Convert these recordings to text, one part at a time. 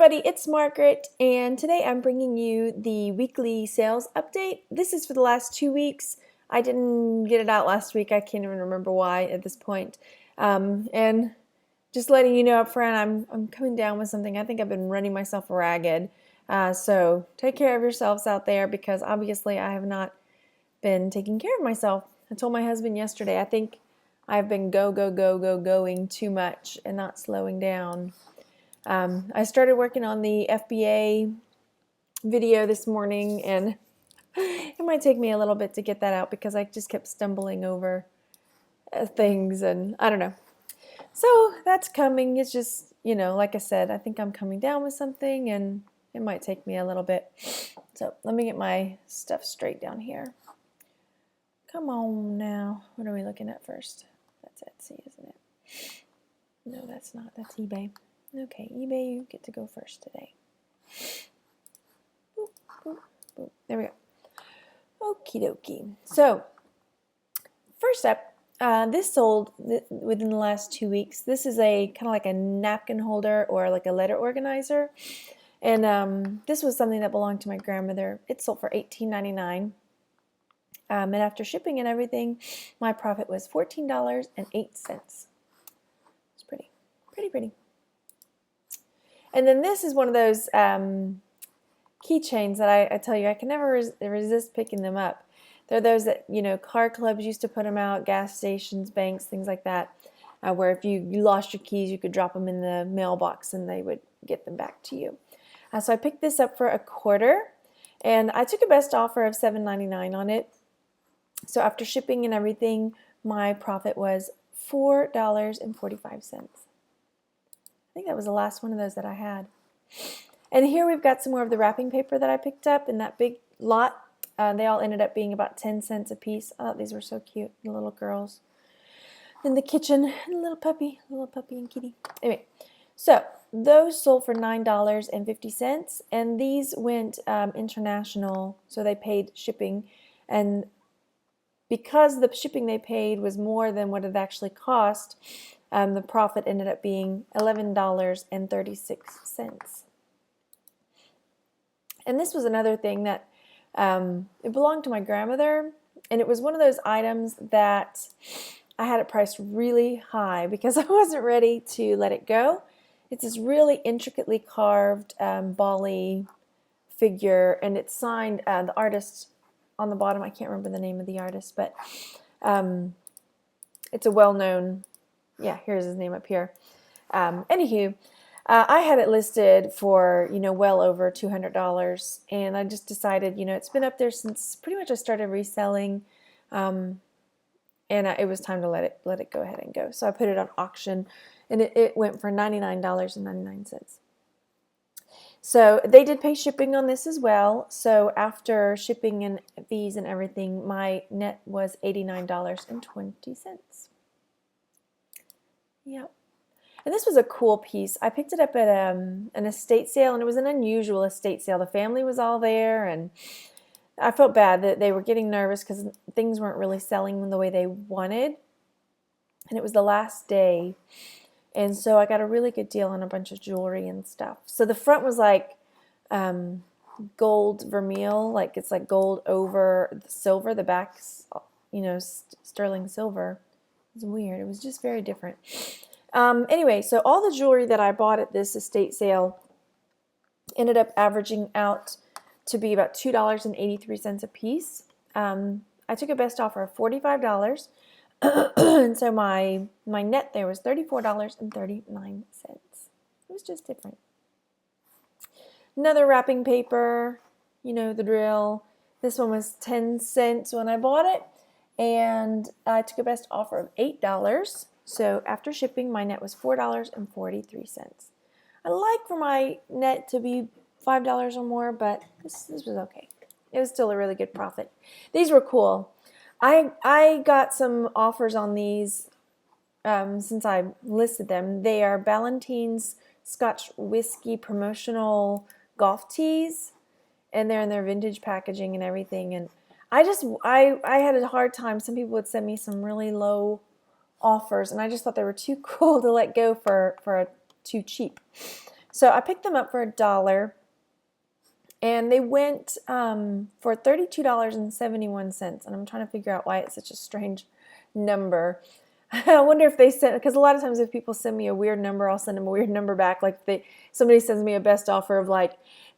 everybody, it's Margaret, and today I'm bringing you the weekly sales update. This is for the last 2 weeks. I didn't get it out last week. I can't even remember why at this point. And just letting you know up front, I'm coming down with something. I think I've been running myself ragged. So take care of yourselves out there, because obviously I have not been taking care of myself. I told my husband yesterday, I think I've been going too much and not slowing down. I started working on the FBA video this morning, and it might take me a little bit to get that out because I just kept stumbling over things, and I don't know. So that's coming. It's just, like I said, I think I'm coming down with something, and it might take me a little bit. So let me get my stuff straight down here. Come on now. What are we looking at first? That's Etsy, isn't it? No, that's not. That's eBay. Okay, eBay, you get to go first today. Boop, boop, boop. There we go. Okie dokie. So, first up, this sold within the last 2 weeks. This is a kind of like a napkin holder or like a letter organizer. And this was something that belonged to my grandmother. It sold for $18.99. And after shipping and everything, my profit was $14.08. It's pretty. And then this is one of those keychains that I tell you, I can never resist picking them up. They're those that, car clubs used to put them out, gas stations, banks, things like that, where if you lost your keys, you could drop them in the mailbox and they would get them back to you. So I picked this up for $0.25, and I took a best offer of $7.99 on it. So after shipping and everything, my profit was $4.45. I think that was the last one of those that I had. And here we've got some more of the wrapping paper that I picked up in that big lot. They all ended up being about 10 cents a piece. I thought these were so cute, the little girls in the kitchen, and a little puppy and kitty. Anyway, so those sold for $9.50, and these went international, so they paid shipping. And because the shipping they paid was more than what it actually cost, the profit ended up being $11.36. And this was another thing that it belonged to my grandmother, and it was one of those items that I had it priced really high because I wasn't ready to let it go. It's this really intricately carved Bali figure, and it's signed, the artist on the bottom, I can't remember the name of the artist, but it's a well-known, here's his name up here. Anywho, I had it listed for, well over $200, and I just decided, it's been up there since pretty much I started reselling, and it was time to let it go ahead and go. So I put it on auction, and it went for $99.99. So they did pay shipping on this as well. So after shipping and fees and everything, my net was $89.20. Yep. And this was a cool piece. I picked it up at an estate sale, and it was an unusual estate sale. The family was all there, and I felt bad that they were getting nervous because things weren't really selling the way they wanted. And it was the last day. And so I got a really good deal on a bunch of jewelry and stuff. So the front was like gold vermeil, like it's like gold over the silver. The back's, sterling silver. It was weird. It was just very different. Anyway, so all the jewelry that I bought at this estate sale ended up averaging out to be about $2.83 a piece. I took a best offer of $45. And so my net there was $34.39. It was just different. Another wrapping paper, the drill. This one was 10 cents when I bought it, and I took a best offer of $8. So after shipping, my net was $4.43. I like for my net to be $5 or more, but this was okay. It was still a really good profit. These were cool. I got some offers on these since I listed them. They are Ballantine's Scotch Whiskey promotional golf tees, and they're in their vintage packaging and everything. And I had a hard time. Some people would send me some really low offers, and I just thought they were too cool to let go for too cheap. So I picked them up for $1, and they went for $32.71. And I'm trying to figure out why it's such a strange number. I wonder if they sent, because a lot of times if people send me a weird number, I'll send them a weird number back. Like somebody sends me a best offer of like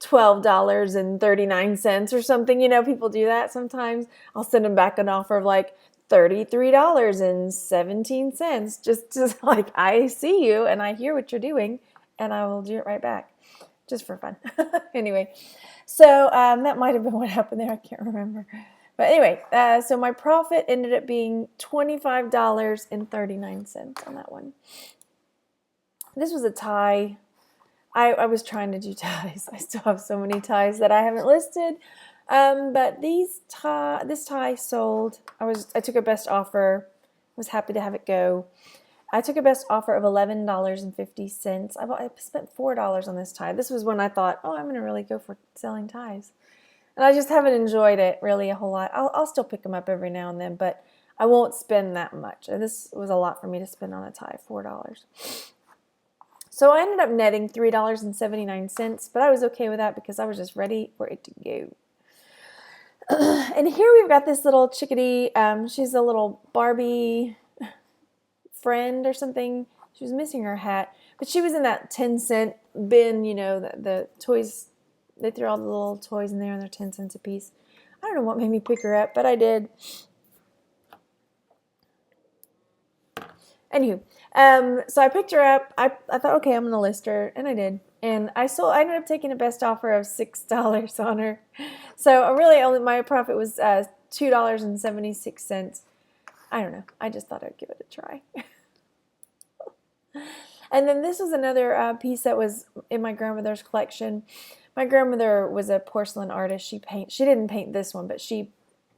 $12.39 or something. You know, people do that sometimes. I'll send them back an offer of like $33.17. Just like, I see you and I hear what you're doing, and I will do it right back, just for fun. Anyway, so that might have been what happened there. I can't remember. But anyway, so my profit ended up being $25.39 on that one. This was a tie. I was trying to do ties. I still have so many ties that I haven't listed. But this tie sold. I took a best offer. Was happy to have it go. I took a best offer of $11.50. I spent $4 on this tie. This was when I thought, oh, I'm going to really go for selling ties. And I just haven't enjoyed it really a whole lot. I'll still pick them up every now and then, but I won't spend that much. And this was a lot for me to spend on a tie, $4. So I ended up netting $3.79, but I was okay with that because I was just ready for it to go. And here we've got this little chickadee. She's a little Barbie friend or something. She was missing her hat, but she was in that 10-cent bin, you know, the toys. They threw all the little toys in there, and they're 10 cents a piece. I don't know what made me pick her up, but I did. Anywho, so I picked her up. I thought, okay, I'm going to list her, and I did. And I ended up taking a best offer of $6 on her. So really my profit was $2.76. I don't know. I just thought I'd give it a try. And then this was another piece that was in my grandmother's collection. My grandmother was a porcelain artist. She didn't paint this one, but she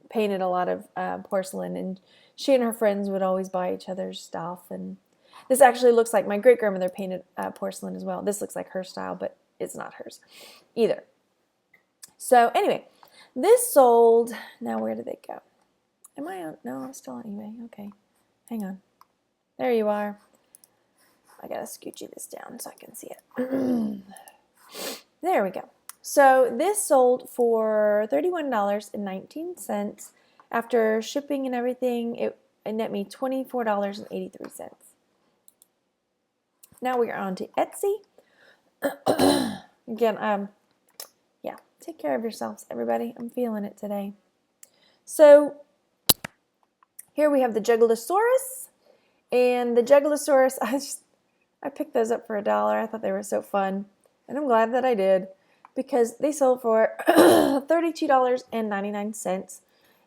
painted a lot of porcelain, and she and her friends would always buy each other's stuff. And this actually looks like my great-grandmother painted porcelain as well. This looks like her style, but it's not hers either. So anyway, this sold. Now where did they go? Am I on? No, I'm still on eBay. Okay, hang on. There you are. I gotta scoochie this down so I can see it. There we go. So this sold for $31.19. After shipping and everything, it net me $24.83. Now we are on to Etsy. Again, yeah, take care of yourselves, everybody. I'm feeling it today. So here we have the Juggalosaurus. And the Juggalosaurus, I picked those up for $1. I thought they were so fun. And I'm glad that I did, because they sold for $32.99.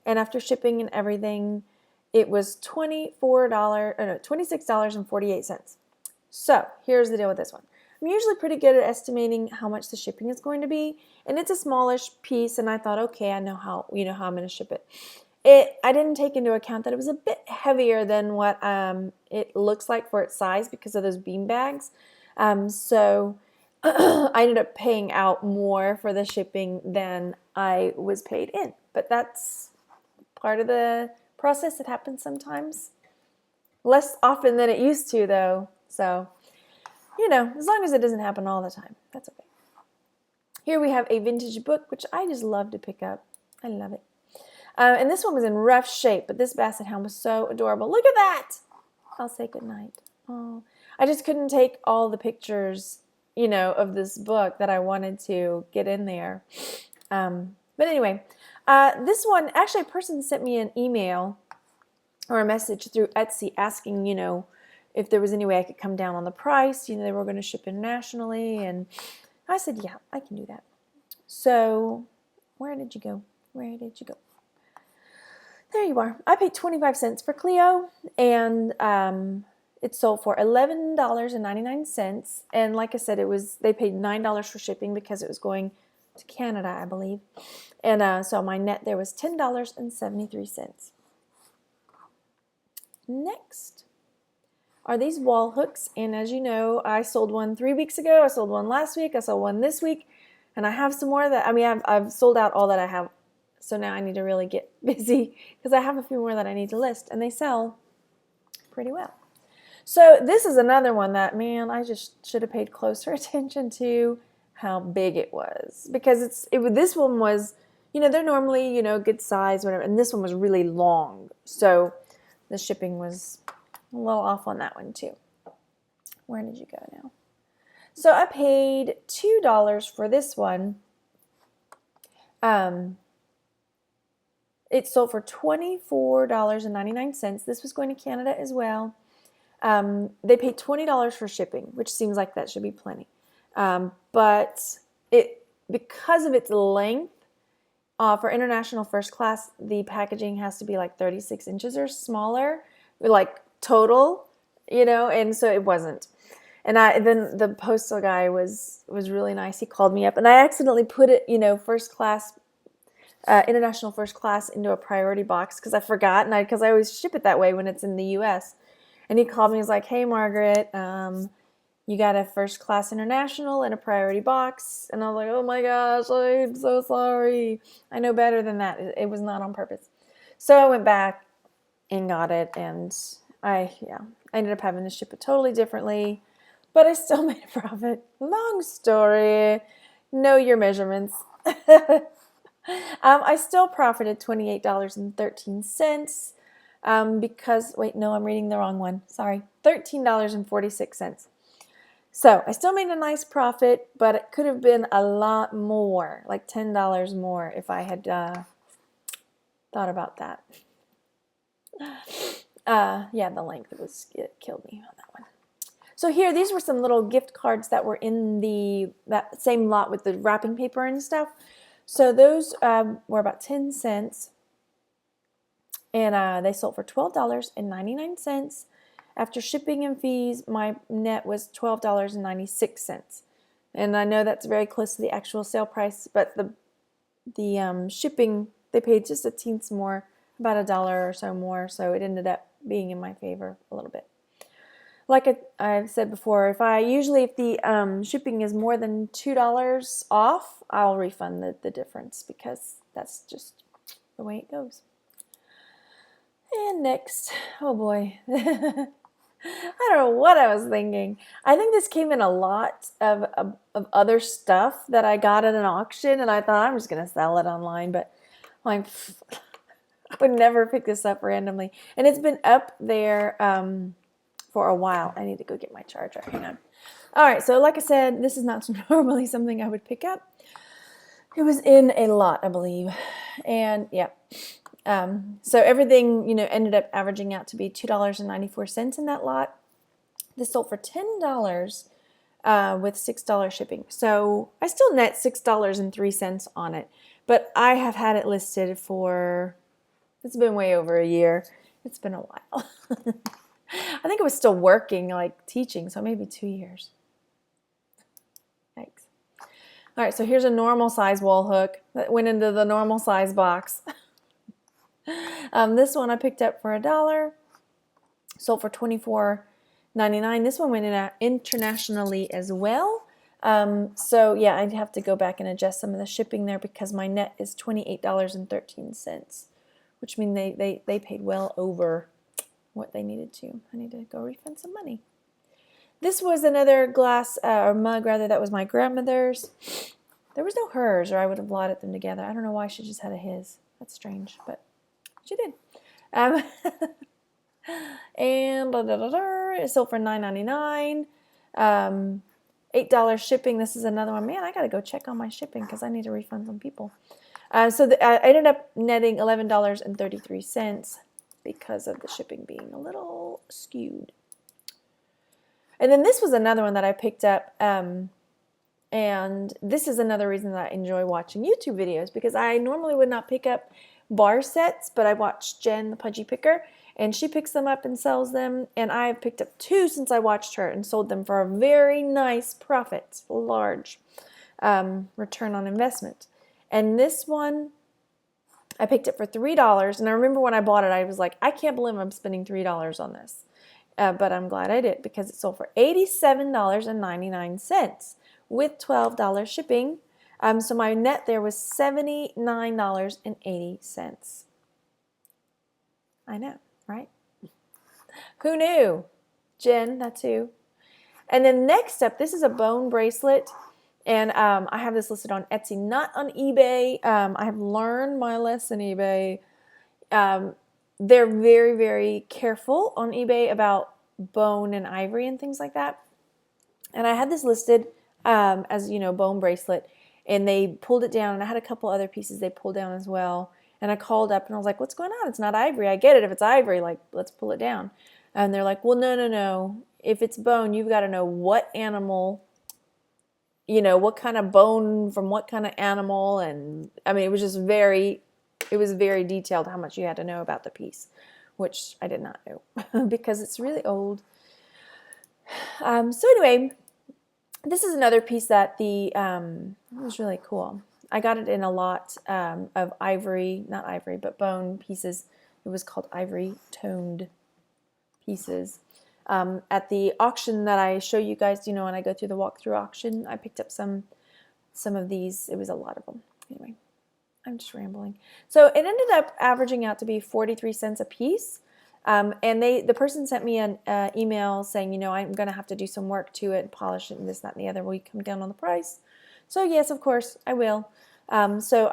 And after shipping and everything, it was $26.48. So here's the deal with this one. I'm usually pretty good at estimating how much the shipping is going to be. And it's a smallish piece, and I thought, okay, I know how I'm going to ship it. I didn't take into account that it was a bit heavier than what it looks like for its size because of those bean bags. So I ended up paying out more for the shipping than I was paid in. But that's part of the process. It happens sometimes. Less often than it used to, though. So, you know, as long as it doesn't happen all the time, that's okay. Here we have a vintage book, which I just love to pick up. I love it. And this one was in rough shape, but this basset hound was so adorable. Look at that! I'll say goodnight. Oh, I just couldn't take all the pictures, you know, of this book that I wanted to get in there. But anyway, this one, actually a person sent me an email or a message through Etsy asking, you know, if there was any way I could come down on the price. You know, they were going to ship internationally, and I said, yeah, I can do that. So, where did you go? Where did you go? There you are. I paid 25 cents for Cleo, and it sold for $11.99. And like I said, they paid $9 for shipping because it was going to Canada, I believe. And so my net there was $10.73. Next are these wall hooks, and as you know, I sold one 3 weeks ago. I sold one last week. I sold one this week, and I have some more that I've sold out all that I have. So now I need to really get busy because I have a few more that I need to list, and they sell pretty well. So this is another one that, man, I just should have paid closer attention to how big it was, because this one was, they're normally, good size, whatever, and this one was really long. So the shipping was a little off on that one too. Where did you go now? So I paid $2 for this one. It sold for $24.99. This was going to Canada as well. They paid $20 for shipping, which seems like that should be plenty. But because of its length, for international first class, the packaging has to be like 36 inches or smaller, like total, and so it wasn't. And then the postal guy was really nice. He called me up, and I accidentally put it, first class, international first class into a priority box because I forgot, and because I always ship it that way when it's in the U.S. And he called me. He's like, "Hey, Margaret, you got a first class international in a priority box." And I was like, "Oh my gosh, I'm so sorry. I know better than that. It was not on purpose." So I went back and got it, and I ended up having to ship it totally differently, but I still made a profit. Long story. Know your measurements. I still profited $28.13 because, wait, no, I'm reading the wrong one. Sorry, $13.46. So I still made a nice profit, but it could have been a lot more, like $10 more if I had thought about that. Yeah, the length it killed me on that one. So here, these were some little gift cards that were in that same lot with the wrapping paper and stuff. So those were about 10 cents, and they sold for $12.99. After shipping and fees, my net was $12.96. And I know that's very close to the actual sale price, but the shipping, they paid just a teens more, about $1 or so more, so it ended up being in my favor a little bit. Like I've said before, if the shipping is more than $2 off, I'll refund the difference, because that's just the way it goes. And next, oh boy, I don't know what I was thinking. I think this came in a lot of other stuff that I got at an auction, and I thought I'm just going to sell it online, but I would never pick this up randomly. And it's been up there for a while. I need to go get my charger. Hang on. All right, so like I said, this is not normally something I would pick up. It was in a lot, I believe. And yeah. So everything, ended up averaging out to be $2.94 in that lot. This sold for $10 with $6 shipping. So I still net $6.03 on it, but I have had it listed for, it's been way over a year. It's been a while. I think it was still working, like teaching, so maybe 2 years. Thanks. All right, so here's a normal size wall hook that went into the normal size box. This one I picked up for $1, sold for $24.99. This one went in internationally as well. So yeah, I'd have to go back and adjust some of the shipping there, because my net is $28.13, which means they paid well over what they needed to. I need to go refund some money. This was another glass, or mug rather, that was my grandmother's. There was no hers, or I would have blotted them together. I don't know why she just had a his. That's strange, but she did. And it sold for $9.99. $8 shipping. This is another one. Man, I got to go check on my shipping, because I need to refund some people. So I ended up netting $11.33 because of the shipping being a little skewed. And then this was another one that I picked up, and this is another reason that I enjoy watching YouTube videos, because I normally would not pick up bar sets, but I watched Jen, the Pudgy Picker, and she picks them up and sells them, and I've picked up 2 since I watched her and sold them for a very nice profit, large return on investment. And this one I picked it for $3, and I remember when I bought it, I was like, I can't believe I'm spending $3 on this. But I'm glad I did, because it sold for $87.99 with $12 shipping. So my net there was $79.80. I know, right? Who knew? Jen, that's who. And then next up, this is a bone bracelet. And I have this listed on Etsy, not on eBay. I have learned my lesson, eBay. They're very, very careful on eBay about bone and ivory and things like that. And I had this listed as, bone bracelet. And they pulled it down. And I had a couple other pieces they pulled down as well. And I called up and I was like, what's going on? It's not ivory. I get it if it's ivory. Like, let's pull it down. And they're like, well, no. If it's bone, you've got to know what animal, what kind of bone from what kind of animal. And I mean, it was very detailed how much you had to know about the piece, which I did not know because it's really old. So anyway, this is another piece that it was really cool. I got it in a lot of ivory, not ivory, but bone pieces. It was called ivory toned pieces. At the auction that I show you guys, when I go through the walkthrough auction, I picked up some of these. It was a lot of them. Anyway, I'm just rambling. So it ended up averaging out to be 43 cents a piece. And the person sent me an email saying, I'm going to have to do some work to it, polish it, and this, that, and the other. Will you come down on the price? So yes, of course, I will. So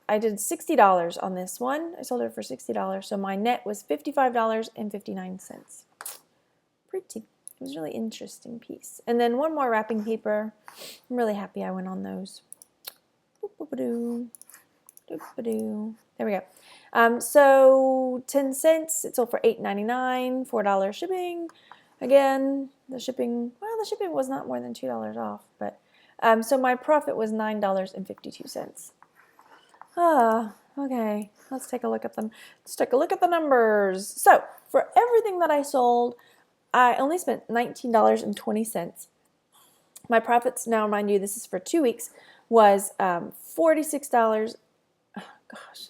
I did $60 on this one. I sold it for $60. So my net was $55.59. Pretty. It was a really interesting piece. And then one more wrapping paper. I'm really happy I went on those. There we go. So 10 cents. It sold for $8.99, $4 shipping. Again, the shipping was not more than $2 off, but so my profit was $9.52. Okay. Let's take a look at them. Let's take a look at the numbers. So for everything that I sold, I only spent $19.20. My profits, now mind you, this is for 2 weeks, was $46. Oh, gosh.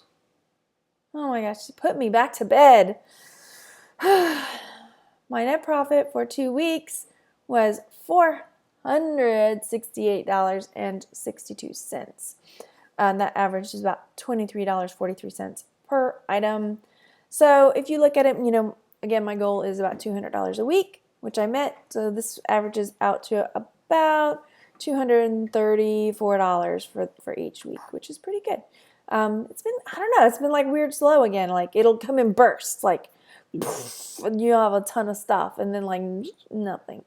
Oh my gosh, put me back to bed. My net profit for 2 weeks was $468.62. That average is about $23.43 per item. So if you look at it, again, my goal is about $200 a week, which I met. So this averages out to about $234 for each week, which is pretty good. It's been, I don't know, it's been like weird slow again. Like it'll come in bursts, like and you'll have a ton of stuff and then like nothing.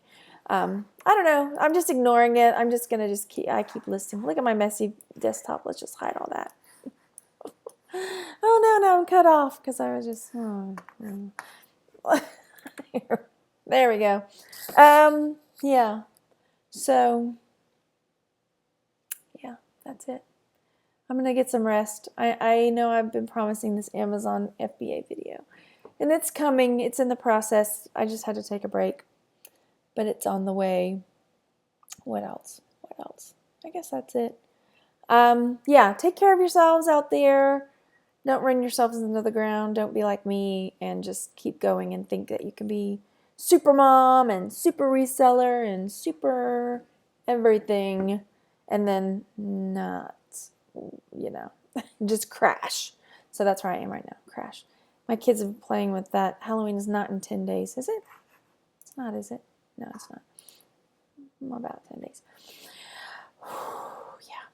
I don't know. I'm just ignoring it. I'm just gonna I keep listing. Look at my messy desktop. Let's just hide all that. Oh no, I'm cut off because I was just. There we go. Yeah. So. Yeah, that's it. I'm gonna get some rest. I know I've been promising this Amazon FBA video, and it's coming. It's in the process. I just had to take a break, but it's on the way. What else? I guess that's it. Yeah, take care of yourselves out there. Don't run yourselves into the ground. Don't be like me and just keep going and think that you can be super mom and super reseller and super everything and then not, just crash. So that's where I am right now, crash. My kids have been playing with that. Halloween is not in 10 days, is it? It's not, is it? No, it's not. About 10 days. Yeah.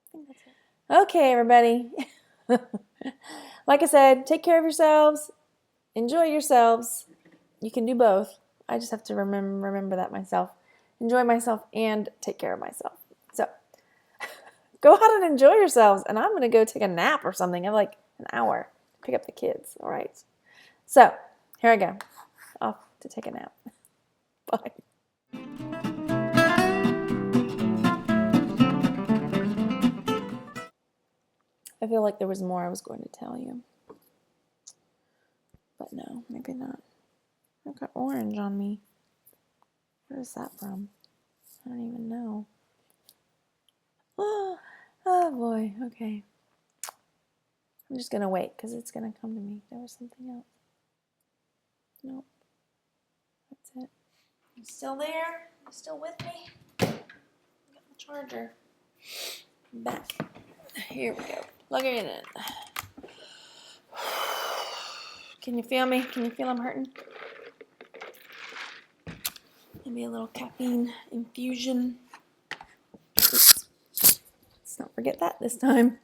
I think that's it. Okay, everybody. Like I said, take care of yourselves. Enjoy yourselves. You can do both. I just have to remember that myself. Enjoy myself and take care of myself. So go out and enjoy yourselves. And I'm going to go take a nap or something. I have like an hour to pick up the kids. All right. So here I go. Off to take a nap. Bye. I feel like there was more I was going to tell you. But no, maybe not. I've got orange on me. Where is that from? I don't even know. Oh boy. Okay. I'm just going to wait because it's going to come to me. There was something else. Nope. That's it. You still there? You still with me? Got my charger. Back. Here we go. Plugging it in. Can you feel me? Can you feel I'm hurting? Maybe a little caffeine infusion. Oops. Let's not forget that this time.